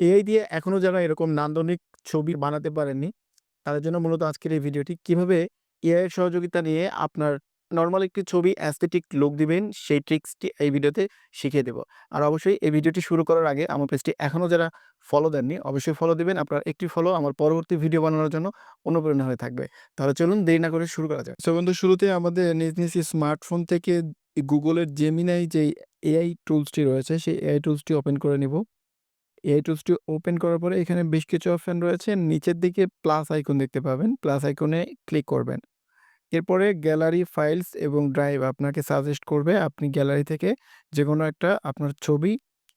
AI দিয়ে এখনো যারা এরকম নান্দনিক ছবি বানাতে পারেননি, তাদের জন্য মূলত আজকের এই ভিডিওটি। কিভাবে এআই এর সহযোগিতা নিয়ে আপনার নরমাল একটি ছবি অ্যাস্থেটিক লুক দিবেন, সেই ট্রিক্সটি এই ভিডিওতে শিখিয়ে দেব। আর অবশ্যই এই ভিডিওটি শুরু করার আগে আমার পেজটি এখনো যারা ফলো দেননি, অবশ্যই ফলো দিবেন। আপনার একটি ফলো আমার পরবর্তী ভিডিও বানানোর জন্য অনুপ্রেরণা হয়ে থাকবে। তাহলে চলুন দেরি না করে শুরু করা যাক। সো বন্ধু, শুরুতে আমাদের নিজ নিজ স্মার্টফোন থেকে গুগলের জেমিনাই যেই এআই টুলসটি রয়েছে, সেই এআই টুলসটি ওপেন করে নিব। এআই টুলসটি ওপেন করার পরে এখানে বেশ কিছু অপশন রয়েছে। নিচের দিকে প্লাস আইকন দেখতে পাবেন। প্লাস আইকনে ক্লিক করবেন। এরপরে গ্যালারি, ফাইলস এবং ড্রাইভ আপনাকে সাজেস্ট করবে আপনি গ্যালারি থেকে যেকোনো একটা আপনার ছবি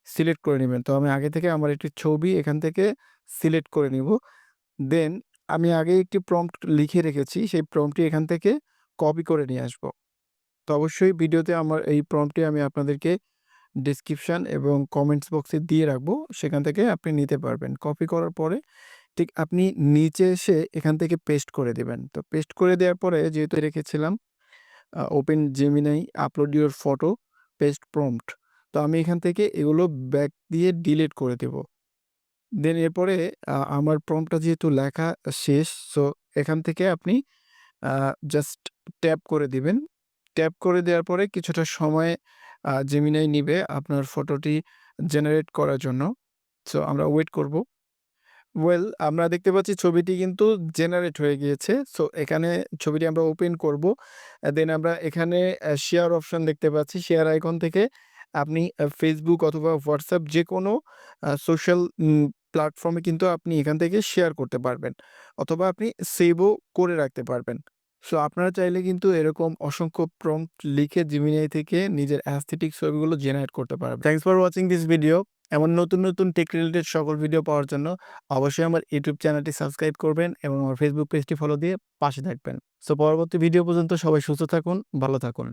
সিলেক্ট করে নিবেন। তো আমি আগে থেকে আমার একটি ছবি এখান থেকে সিলেক্ট করে নিব। দেন আমি আগে একটি প্রম্পট লিখে রেখেছি। সেই প্রম্পটটি এখান থেকে কপি করে নিয়ে আসবো। তো অবশ্যই ভিডিওতে আমার এই প্রম্পটটি আমি আপনাদেরকে ডেসক্রিপশন এবং কমেন্টস বক্সে দিয়ে রাখবো। সেখান থেকে আপনি নিতে পারবেন। কপি করার পরে ঠিক আপনি নিচে এসে এখান থেকে পেস্ট করে দিবেন। তো পেস্ট করে দেওয়ার পরে যেহেতু রেখেছিলাম open Gemini, upload your photo, paste prompt. তো আমি এখান থেকে এগুলো ব্যাক দিয়ে ডিলিট করে দেব। দেন এরপরে আমার প্রম্পটটা যেহেতু লেখা শেষ, সো এখান থেকে আপনি জাস্ট ট্যাপ করে দিবেন। ট্যাপ করে দেওয়ার পরে কিছুটা সময় জেমিনাই নিবে আপনার ফটোটি জেনারেট করার জন্য। সো আমরা ওয়েট করব। আমরা দেখতে পাচ্ছি ছবিটি কিন্তু জেনারেট হয়ে গিয়েছে। সো এখানে ছবিটি আমরা ওপেন করব। দেন আমরা এখানে শেয়ার অপশন দেখতে পাচ্ছি। শেয়ার আইকন থেকে আপনি Facebook অথবা WhatsApp যেকোনো সোশ্যাল প্ল্যাটফর্মে কিন্তু আপনি এখান থেকে শেয়ার করতে পারবেন। অথবা আপনি সেভও করে রাখতে পারবেন। সো আপনারা চাইলে কিন্তু এরকম অসংখ্য প্রম্পট লিখে Gemini থেকে নিজের অ্যাস্থেটিক ছবিগুলো জেনারেট করতে পারবেন। Thanks for watching this video. এমন নতুন, নতুন টেক রিলেটেড সকল ভিডিও পাওয়ার জন্য অবশ্যই আমার ইউটিউব চ্যানেলটি সাবস্ক্রাইব করবেন এবং আমার ফেসবুক পেজটি ফলো দিয়ে পাশে থাকবেন। সো পরবর্তী ভিডিও পর্যন্ত সবাই সুস্থ থাকুন, ভালো থাকুন।